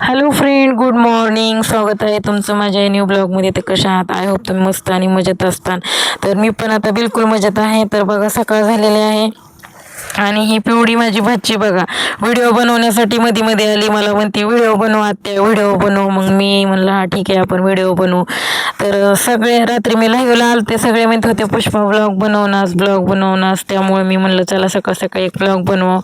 Hello friend, good morning. स्वागत आहे तुमचं माझ्या न्यू ब्लॉगमध्ये. तर कशा आहात? आय होप तुम्ही मस्त आणि मजेत असताल. तर मी पण आता बिलकुल मजेत आहे. तर बघा, सकाळ झालेली आहे आणि ही पिवळी माझी भाची बघा व्हिडिओ बनवण्यासाठी मध्ये मध्ये आली. मला म्हणते व्हिडिओ बनव आत्या, व्हिडिओ बनव. मग मी म्हणलं हा ठीक आहे, आपण व्हिडिओ बनवू. तर सगळे रात्री मी लाईव्हला आलते, सगळे म्हणत होते पुष्पा ब्लॉग बनवणार. त्यामुळे मी म्हणलं चला सकाळ सकाळी एक ब्लॉग बनवा.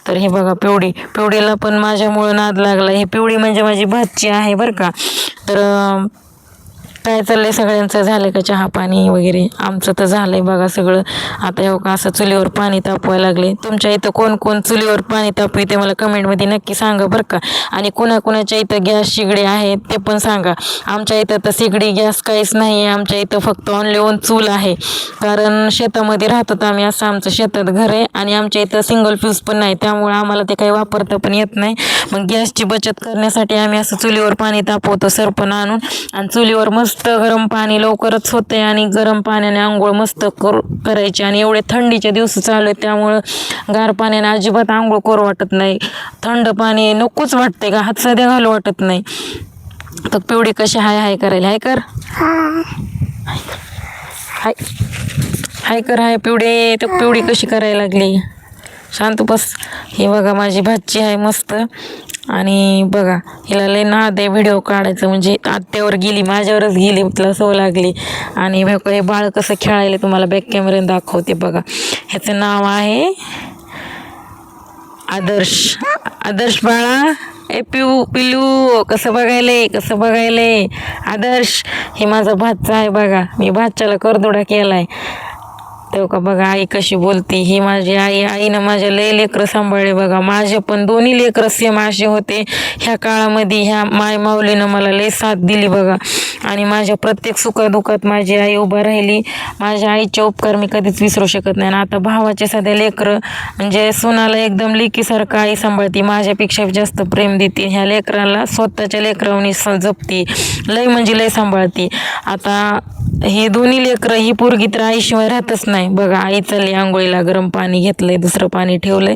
तर हे बघा पिवडीला पण माझ्यामुळं नाद लागला. ही पिवडी म्हणजे माझी भाची आहे बरं का. तर काय चाललंय सगळ्यांचं? झालं का चहा पाणी वगैरे? आमचं तर झालंय बघा सगळं. आता हो का असं चुलीवर पाणी तापवायला लागले. तुमच्या इथं कोण कोण चुलीवर पाणी तापवी ते मला कमेंटमध्ये नक्की सांगा बरं का. आणि कुणाकुणाच्या इथं गॅस शेगडी आहे ते पण सांगा. आमच्या इथं तर शेगडी गॅस काहीच नाही आहे. आमच्या इथं फक्त ऑनली वन चूल आहे. कारण शेतामध्ये राहतात आम्ही, असं आमचं शेतात घर आहे आणि आमच्या इथं सिंगल फ्यूज पण नाही. त्यामुळे आम्हाला ते काही वापरता पण येत नाही. मग गॅसची बचत करण्यासाठी आम्ही असं चुलीवर पाणी तापवतो सरपण आणून. आणि चुलीवर मस्त गरम पाणी लवकरच होते आणि गरम पाण्याने आंघोळ मस्त करायची. आणि एवढे थंडीचे दिवस चालू आहेत त्यामुळं गार पाण्याने अजिबात आंघोळ करू वाटत नाही. थंड पाणी नकोच वाटते का, हात सध्या घालू वाटत नाही. तर पिवडी कशी हाय करायला? हाय कर, हाय कर, हाय पिवडे. तर पिवडी कशी करायला लागली? शांत बस. हे बघा माझी भाची आहे मस्त. आणि बघा हिला लय नाद आहे व्हिडिओ काढायचं, म्हणजे आत्यावर गेली, माझ्यावरच गेली, तिला सवय लागली. आणि बघा हे बाळ कसं खेळायला तुम्हाला बॅक कॅमेऱ्याने दाखवते बघा. ह्याचं नाव आहे आदर्श बाळा. पिल्लू कसं बघायले आदर्श. हे माझा भाचा आहे बघा. मी भाच्याला करदोडा केलाय. तेव्हा का बघा आई कशी बोलते. ही माझी आईनं माझ्या लय लेकरं सांभाळले बघा. माझे पण दोन्ही लेकरं सेम असे होते. ह्या काळामध्ये ह्या माय माऊलीनं मला लय साथ दिली बघा. आणि माझ्या प्रत्येक सुखादुखात माझी आई उभा राहिली. माझ्या आईचे उपकार मी कधीच विसरू शकत नाही. आणि आता भावाचे सध्या लेकरं म्हणजे सुनाला एकदम लेकीसारखं आई सांभाळते, माझ्यापेक्षा जास्त प्रेम देते. ह्या लेकराला स्वतःच्या लेकरांनी जपते, लय म्हणजे लय सांभाळते. आता हे दोन्ही लेकरं, ही पोरगी तर आईशिवाय राहतच नाही बघा. आई चालली आंघोळीला, गरम पाणी घेतलंय, दुसरं पाणी ठेवलंय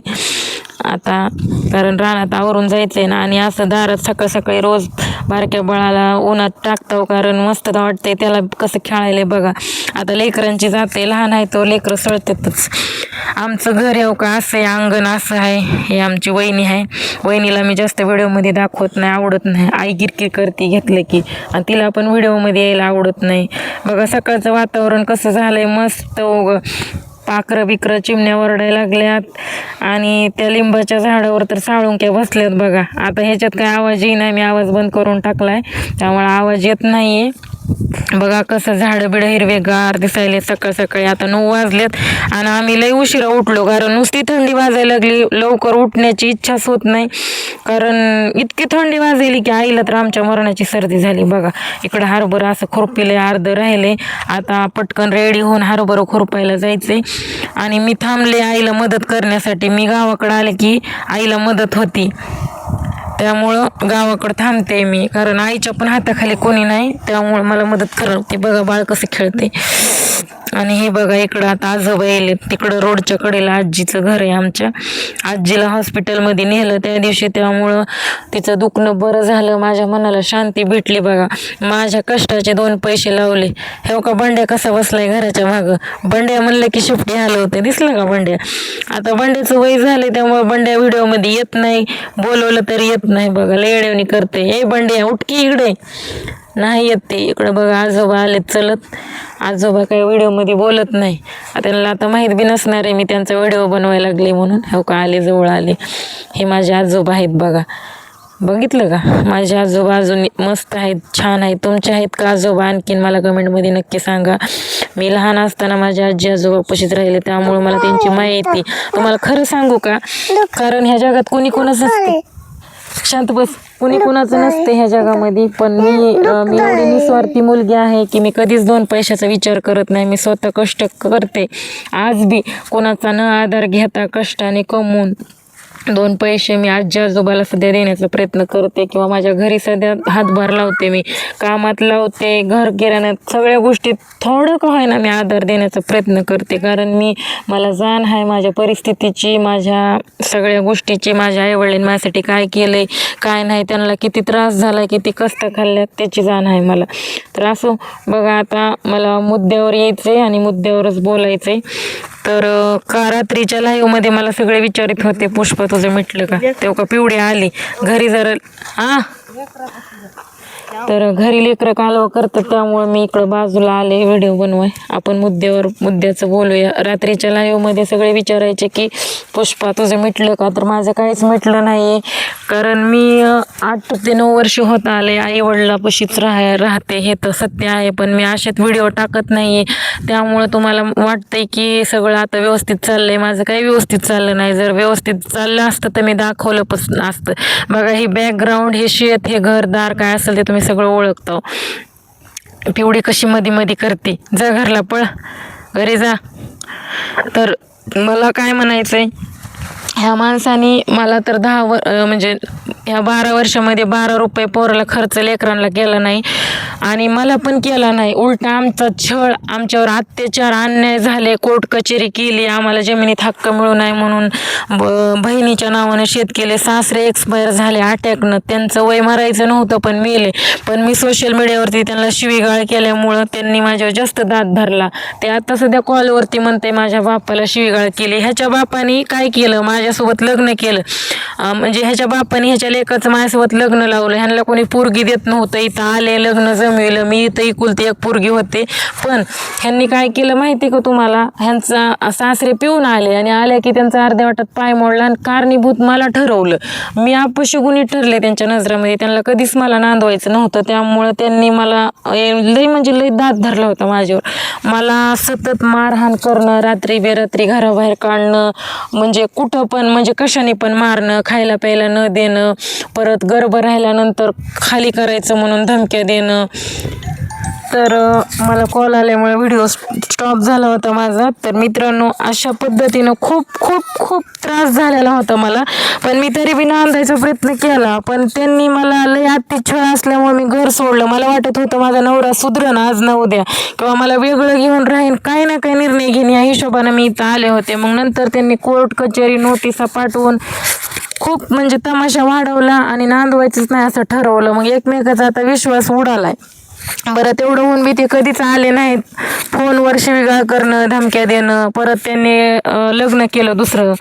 आता, कारण रानात आवरून जायचंय ना. आणि असं दारात सकाळ सकाळी रोज बारक्या बाळाला उन्हात टाकतो, कारण मस्त वाटतंय त्याला कसं खेळायला बघा. आता लेकरांची जाते, लहान आहे तो लेकरं सळतातच. आमचं घर येऊ का असं आहे, अंगण असं आहे. हे आमची वहिनी आहे. वहिनीला मी जास्त व्हिडिओमध्ये दाखवत नाही, आवडत नाही. आई किरकिर करते घेतलं की, आणि तिला पण व्हिडिओमध्ये यायला आवडत नाही बघा. सकाळचं वातावरण कसं झालंय मस्त. पाखरं बिकरं चिमण्या वरडायला लागल्यात आणि त्या लिंबाच्या झाडावर तर साळुंक्या बसल्यात बघा. आता ह्याच्यात काय आवाज येई नाही, मी आवाज बंद करून टाकलाय त्यामुळे आवाज येत नाहीये बघा. कसं झाडं बिडं हिरवेगार दिसायले सकाळ सकाळी. आता 9 वाजलेत आणि आम्ही लई उशिरा उठलो, कारण नुसती थंडी वाजायला लागली. लवकर उठण्याची इच्छाच होत नाही, कारण इतकी थंडी वाजली की आईला तर आमच्या मरणाची सर्दी झाली बघा. इकडं हरभरं असं खुरपिले, अर्ध राहिले. आता पटकन रेडी होऊन हरभरं खुरपायला जायचंय. आणि मी थांबले आईला मदत करण्यासाठी. मी गावाकडे आले की आईला मदत होती, त्यामुळं गावाकडं थांबते मी, कारण आईच्या पण हाताखाली कोणी नाही, त्यामुळं मला मदत करते. बघा बाळ कसं खेळते. आणि हे बघा इकडं आता आजोबा येले. तिकडं रोडच्या कडेला आजीचं घर आहे आमच्या. आजीला हॉस्पिटलमध्ये नेलं त्या दिवशी, त्यामुळं तिचं दुखणं बरं झालं. माझ्या मनाला शांती भेटली बघा. माझ्या कष्टाचे 2 पैसे लावले. हे का बंड्या कसा बसलाय घराच्या मागं. बंड्या म्हणलं की शेपटी हलवते, दिसलं का बंड्या? आता बंड्याचं वय झालं त्यामुळं बंड्या व्हिडिओमध्ये येत नाही, बोलवलं तरी येत नाही बघा. लेड्यावणी करते. ए बंड्या उठकी इकडे, नाही येत ते. इकडं बघा आजोबा आलेत चलत. आजोबा काही व्हिडिओमध्ये बोलत नाही. त्यांना आता माहीत बी नसणार आहे मी त्यांचा व्हिडिओ बनवायला लागले म्हणून. हो का आले, जवळ आले. हे माझे आजोबा आहेत बघा. बघितलं का? माझे आजोबा अजून मस्त आहेत, छान आहेत. तुमचे आहेत का आजोबा? आणखीन मला कमेंटमध्ये नक्की सांगा. मी लहान असताना माझ्या आजी आजोबा पशीच राहिले, त्यामुळे मला त्यांची माया येते. तुम्हाला खरं सांगू का, कारण ह्या जगात कोणी कोणाचं नसते. शांत बस. कुणी कुणाचं नसते ह्या जगामध्ये. पण मी एवढी निस्वार्थी मुलगी आहे की मी कधीच 2 पैशाचा विचार करत नाही. मी स्वतः कष्ट करते आज बी, कोणाचा न आधार घेता कष्टाने कमवून 2 पैसे मी आजी आजोबाला सध्या देण्याचा प्रयत्न करते किंवा माझ्या घरी सध्या हातभार लावते, मी कामात लावते, घर किराण्यात सगळ्या गोष्टीत थोडं का होईना मी आधार देण्याचा प्रयत्न करते. कारण मला जाण आहे माझ्या परिस्थितीची, माझ्या सगळ्या गोष्टीची, माझ्या आईवडिलांनी माझ्यासाठी काय केलं आहे काय नाही, त्यांना किती त्रास झाला आहे, किती कष्ट खाल्ल्यात त्याची जाण आहे मला. तर असो बघा, आता मला मुद्द्यावर यायचं आहे आणि मुद्द्यावरच बोलायचं आहे. तर का रात्रीच्या लाईव्हमध्ये मला सगळे विचारित होते, पुष्पा तुझं मिटलं का, तेव्हा का पिवडी आली घरी जरा तर घरी लेकरं कालवा करतात, त्यामुळे मी इकडं बाजूला आले व्हिडिओ बनवाय. आपण मुद्द्याचं बोलूया. रात्रीच्या लाईव्हमध्ये सगळे विचारायचे की पुष्पा तुझं मिटलं का, तर माझं काहीच मिटलं नाही. कारण मी 8 ते 9 वर्ष होत आले आई वडिलापाशीच राहते, हे तर सत्य आहे. पण मी अशात व्हिडिओ टाकत नाही, त्यामुळं तुम्हाला वाटतंय की सगळं आता व्यवस्थित चाललंय. माझं काही व्यवस्थित चाललं नाही. जर व्यवस्थित चाललं असतं तर मी दाखवलं पण असतं. बघा ही बॅकग्राऊंड, हे शेत, हे घरदार काय असेल ते तुम्ही सगळं ओळखतो. पिवडी कशी मध्ये करते, जा घरला पळ, घरी जा. तर मला काय म्हणायचंय, ह्या माणसाने मला तर म्हणजे ह्या 12 वर्षामध्ये 12 रुपये पोराला खर्च लेकरांना केला नाही आणि मला पण केला नाही. उलटा आमचा छळ, आमच्यावर अत्याचार, अन्याय झाले, कोर्ट कचेरी केली, आम्हाला जमिनीत हक्क मिळू नाही म्हणून बहिणीच्या नावानं शेत केले. सासरे एक्सपायर झाले अटॅकनं, त्यांचं वय मरायचं नव्हतं पण मेले. पण मी सोशल मीडियावरती त्यांना शिवीगाळ केल्यामुळं त्यांनी माझ्यावर जास्त दाद धरला. ते आता सध्या कॉलवरती म्हणते माझ्या बापाला शिवीगाळ केली. ह्याच्या बापाने काय केलं, माझ्यासोबत लग्न केलं. म्हणजे ह्याच्या बापाने ह्याच्या लेकाचं माझ्यासोबत लग्न लावलं. ह्यांना कोणी पोरगी देत नव्हतं, इथं आले लग्न जमविलं. मी इथं इकुलती एक पोरगी होते. पण ह्यांनी काय केलं माहिती का तुम्हाला, ह्यांचा सासरे पिऊन आले आणि आल्या की त्यांचा अर्ध्या वाटात पाय मोडला आणि कारणीभूत मला ठरवलं. मी अपशगुनी ठरले त्यांच्या नजरामध्ये, त्यांना कधीच मला नांदवायचं नव्हतं. त्यामुळं त्यांनी मला लई दात धरला होता माझ्यावर. मला सतत मारहाण करणं, रात्री बेरात्री घराबाहेर काढणं, म्हणजे कुठं पण म्हणजे कशाने पण मारणं, खायला प्यायला न देणं, परत गर्भ राहिल्यानंतर खाली करायचं म्हणून धमक्या देणं. तर मला कॉल आल्यामुळे व्हिडिओ स्टॉप झाला होता माझा. तर मित्रांनो, अशा पद्धतीनं खूप त्रास झालेला होता मला. पण मी तरी बी नांदायचा प्रयत्न केला. पण त्यांनी मला लय अत्याचार असल्यामुळे मी घर सोडलं. मला वाटत होतं माझा नवरा सुधरण आज ना उद्या, किंवा मला वेगळं घेऊन राहीन, काही ना काही निर्णय घेईन, या हिशोबानं मी इथं आले होते. मग नंतर त्यांनी कोर्ट कचेरी नोटिसा पाठवून खूप म्हणजे तमाशा वाढवला आणि नांदवायचंच नाही असं ठरवलं. मग एकमेकाचा आता विश्वास उडालाय. बरं तेवढं होऊन बी ते कधीच आले नाहीत. फोनवर शिवीगाळ करणं, धमक्या देणं. परत त्यांनी लग्न केलं दुसरं.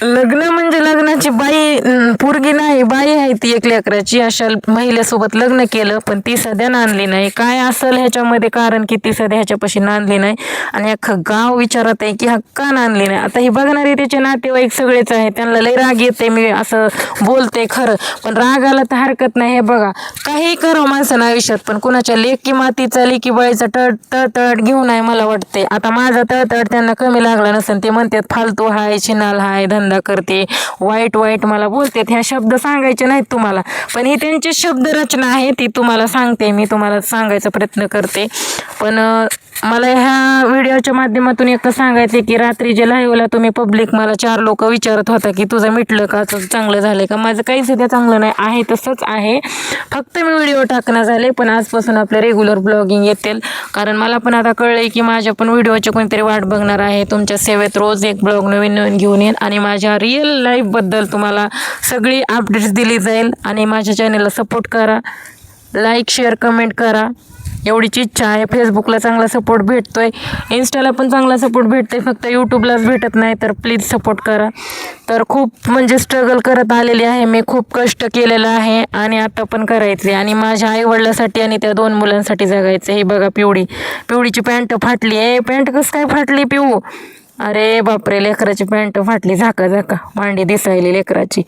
लग्न म्हणजे लग्नाची बाई, पोरगी नाही बाई आहे ती, एक लेकराची, अशा महिलेसोबत लग्न केलं. पण ती सध्या नांदली नाही. काय असेल ह्याच्यामध्ये कारण की ती सध्या ह्याच्यापाशी नांदली नाही. आणि अख्खं गाव विचारत आहे की हा का नांदली नाही. आता ही बघणारे त्याचे नातेवाईक सगळेच आहे, त्यांना लई राग येते मी असं बोलते खरं, पण रागाला तर हरकत नाही. हे बघा, काही करावं माणसानं आयुष्यात, पण कुणाच्या लेकी मातीचा लेकी बाईचा तळतळ घेऊ नये मला वाटते. आता माझा तळतळ त्यांना कमी लागला नसेल, ते म्हणतात फालतू हाय, छिनाल हाय, धंदा करते, वाईट मला बोलते. ह्या शब्द सांगायचे नाहीत तुम्हाला, पण ही त्यांची शब्द रचना आहे, ती तुम्हाला सांगते, मी तुम्हाला सांगायचा प्रयत्न करते. पण मला ह्या व्हिडिओच्या माध्यमातून एक सांगायचे की रात्रीच्या लाईव्हला तुम्ही पब्लिक, मला 4 लोक विचारत होता की तुझं मिटलं का, चांगलं झालंय का. माझं काही सध्या चांगलं नाही आहे, तसंच आहे. फक्त मी व्हिडिओ टाकणं झाले, पण आजपासून आपले रेग्युलर ब्लॉगिंग येतील. कारण मला पण आता कळलंय की माझ्या पण व्हिडिओची कोणतरी वाट बघणार आहे. तुमच्या सेवेत रोज एक ब्लॉग नवीन घेऊन येईन आणि माझ्या रिअल लाईफबद्दल तुम्हाला सगळी अपडेट्स दिली जाईल. आणि माझ्या चॅनलला सपोर्ट करा, लाईक शेअर कमेंट करा, एवढीच इच्छा आहे. फेसबुकला चांगला सपोर्ट भेटतोय, इंस्टाला पण चांगला सपोर्ट भेटतोय, फक्त यूट्यूबलाच भेटत नाही. तर प्लीज सपोर्ट करा. तर खूप म्हणजे स्ट्रगल करत आलेली आहे मी, खूप कष्ट केलेलं आहे आणि आता पण करायचे. आणि माझ्या आईवडिलांसाठी आणि त्या 2 मुलांसाठी जगायचं. हे बघा पिवडीची पॅन्ट फाटली आहे. पॅन्ट कसं काय फाटली पिऊ, अरे बापरे, लेकराची पॅन्ट फाटली, झाका मांडी दिसायली लेकराची.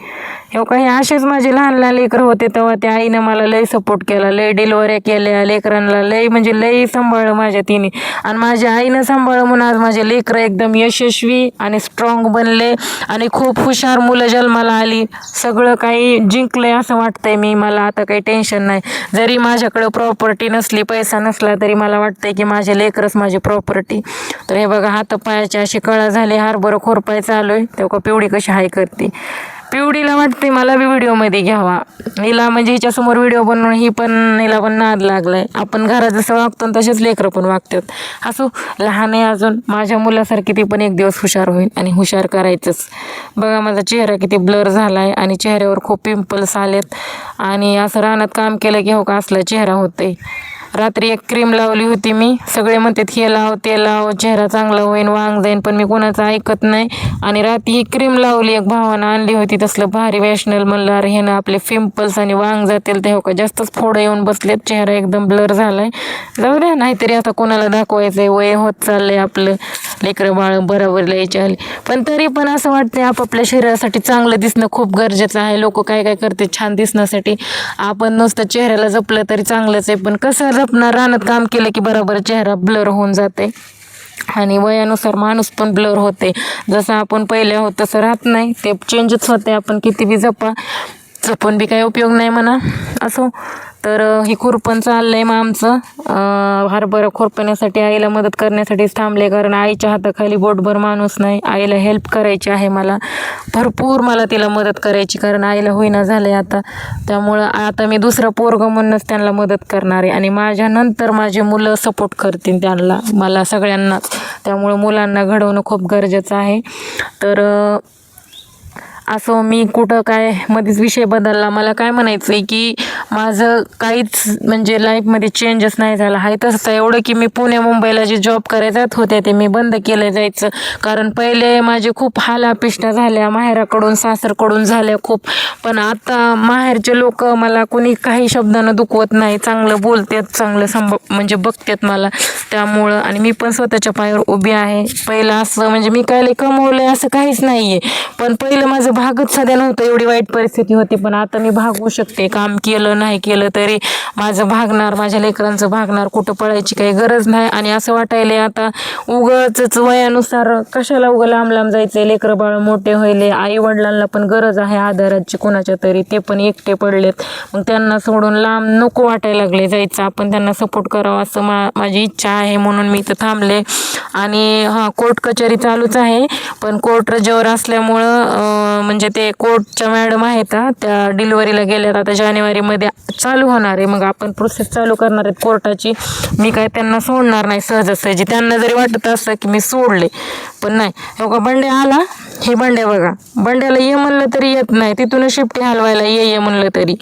हे काही असेच माझे लहान लेकरं होते तेव्हा त्या आईनं मला लई सपोर्ट केला, लई डिलिव्हऱ्या केल्या लेकरांना, लई सांभाळलं माझ्या तिने. आणि माझ्या आईनं सांभाळलं म्हणून आज माझे लेकरं एकदम यशस्वी आणि स्ट्रॉंग बनले आणि खूप हुशार मुलं जन्माला आली. सगळं काही जिंकलंय असं वाटतंय मी. मला आता काही टेन्शन नाही. जरी माझ्याकडं प्रॉपर्टी नसली, पैसा नसला, तरी मला वाटतंय की माझे लेकरच माझी प्रॉपर्टी. तर हे बघा, हातापायाचे असे कसे कळा झाले, हरभरं खुरपाय चालू आहे. तेव्हा पिवडी कशी हाय करते. पिवडीला वाटते मला बी व्हिडिओमध्ये घ्यावा. हिला म्हणजे हिच्यासमोर व्हिडिओ बनवून हिला पण नाद लागलाय. आपण घरात जसं वागतो तसेच लेकरं पण वागतात. असो, लहान आहे अजून, माझ्या मुलासारखी ती पण एक दिवस हुशार होईल आणि हुशार करायचंच. बघा माझा चेहरा किती ब्लर झाला आहे आणि चेहऱ्यावर खूप पिंपल्स आलेत आणि असं रानात काम केलं की हो का असला चेहरा होते. रात्री एक क्रीम लावली होती मी. सगळे म्हणतात हे लाव ते लाव, चेहरा चांगला होईन, वांग जाईन, पण मी कोणाचं ऐकत नाही. आणि रात्री ही क्रीम लावली, एक भावानं आणली होती तसलं भारी वॅशनल. म्हणलं अरे हे ना आपले पिंपल्स आणि वांग जातील ते हो का जास्तच फोडं येऊन बसलेत, चेहरा एकदम ब्लर झालाय. जाऊ द्या, नाहीतरी आता कोणाला दाखवायचंय, वय होत चाललंय आपलं, लेकरं बाळ बरोबर यायची आली. पण तरी पण असं वाटतंय आपापल्या शरीरासाठी चांगलं दिसणं खूप गरजेचं आहे. लोक काय काय करते छान दिसण्यासाठी, आपण नुसतं चेहऱ्याला जपलं तरी चांगलंच आहे. पण कसं जपणार, रानात काम केलं की बरोबर चेहरा ब्लर होऊन जाते आणि वयानुसार माणूस पण ब्लर होते. जसं आपण पहिले आहोत तसं राहत नाही, ते चेंजच होते. आपण किती बी जपून बी काही उपयोग नाही म्हणा. असो, तर ही खुरपण चाललंय मग आमचं. हरभरा खुरपण्यासाठी आईला मदत करण्यासाठीच थांबले, कारण आईच्या हाताखाली बोटभर माणूस नाही. आईला हेल्प करायची आहे मला, भरपूर मला तिला मदत करायची, कारण आईला होईना झालंय आता. त्यामुळं आता मी दुसरं पोरगं म्हणूनच त्यांना मदत करणार आहे आणि माझ्यानंतर माझे मुलं सपोर्ट करतील त्यांना, मला सगळ्यांनाच. त्यामुळं मुलांना घडवणं खूप गरजेचं आहे. तर असं मी कुठं काय मध्येच विषय बदलला. मला काय म्हणायचं आहे की माझं काहीच म्हणजे लाईफमध्ये चेंजेस नाही झाला आहे तसं. एवढं की मी पुणे मुंबईला जे जॉब करायला जात होते ते मी बंद केलं जायचं, कारण पहिले माझे खूप हालापिष्टा झाल्या, माहेराकडून सासरकडून झाल्या खूप. पण आता माहेरचे लोक मला कोणी काही शब्दानं दुखवत नाही, चांगलं बोलतात, चांगलं म्हणजे बघतात मला. त्यामुळं आणि मी पण स्वतःच्या पायावर उभी आहे. पहिलं असं म्हणजे मी काय कमवलंय असं काहीच नाही आहे, पण पहिलं माझं भागच सध्या नव्हतं, एवढी वाईट परिस्थिती होती. पण आता मी भागवू शकते, काम केलं नाही केलं तरी माझं भागणार, माझ्या लेकरांचं भागणार, कुठं पळायची काही गरज नाही. आणि असं वाटायलंय आता उगाचच वयानुसार कशाला उगा लांब लांब जायचंय, लेकरं बाळ मोठे व्हायले, आई वडिलांना पण गरज आहे आधाराची कोणाच्या तरी, ते पण एकटे पडलेत. मग त्यांना सोडून लांब नको वाटायला लागले जायचं, आपण त्यांना सपोर्ट करावं असं माझी इच्छा आहे. म्हणून मी इथं थांबले. आणि कोर्ट कचेरी चालूच आहे, पण कोर्ट रजेवर असल्यामुळं म्हणजे ते कोर्टच्या मॅडम आहेत त्या डिलिव्हरीला गेल्यात, आता जानेवारीमध्ये चालू होणार आहे. मग आपण प्रोसेस चालू करणार आहेत कोर्टाची. मी काय त्यांना सोडणार नाही सहजासहजी. त्यांना जरी वाटत असतं की मी सोडले, पण नाही. बघा बंड्या आला, हे बंड्या बघा, बंड्याला ये म्हणलं तरी येत नाही, तिथून शिफ्टी हलवायला ये म्हणलं तरी.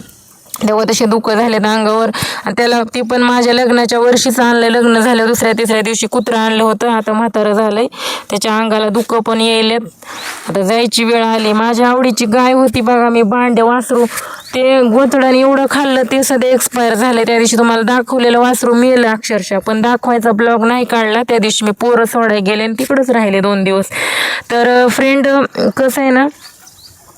तेव्हा तसे दुःख झालेत अंगावर. आणि त्याला ती पण माझ्या लग्नाच्या वर्षीच आणलं, लग्न झालं दुसऱ्या तिसऱ्या दिवशी कुत्रं आणलं होतं. आता म्हातारं झालंय, त्याच्या अंगाला दुःख पण येईलेत. आता जायची वेळ आली. माझ्या आवडीची गाय होती बघा, मी भांडे वासरू, ते गोचडाने एवढं खाल्लं ते सध्या एक्सपायर झालं. त्या दिवशी तुम्हाला दाखवलेलं वासरू मेलं अक्षरशः, पण दाखवायचा ब्लॉग नाही काढला. त्या दिवशी मी पोरं सोडायला गेले आणि तिकडंच राहिले 2 दिवस. तर फ्रेंड कसं आहे ना,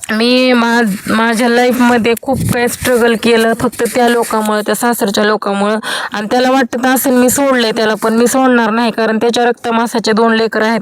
मी माझ्या लाईफमध्ये खूप काही स्ट्रगल केलं फक्त त्या लोकांमुळं, त्या सासरच्या लोकांमुळं. आणि त्याला वाटतं असेल मी सोडलंय त्याला, पण मी सोडणार नाही, कारण त्याच्या रक्तमासाचे 2 लेकरं आहेत.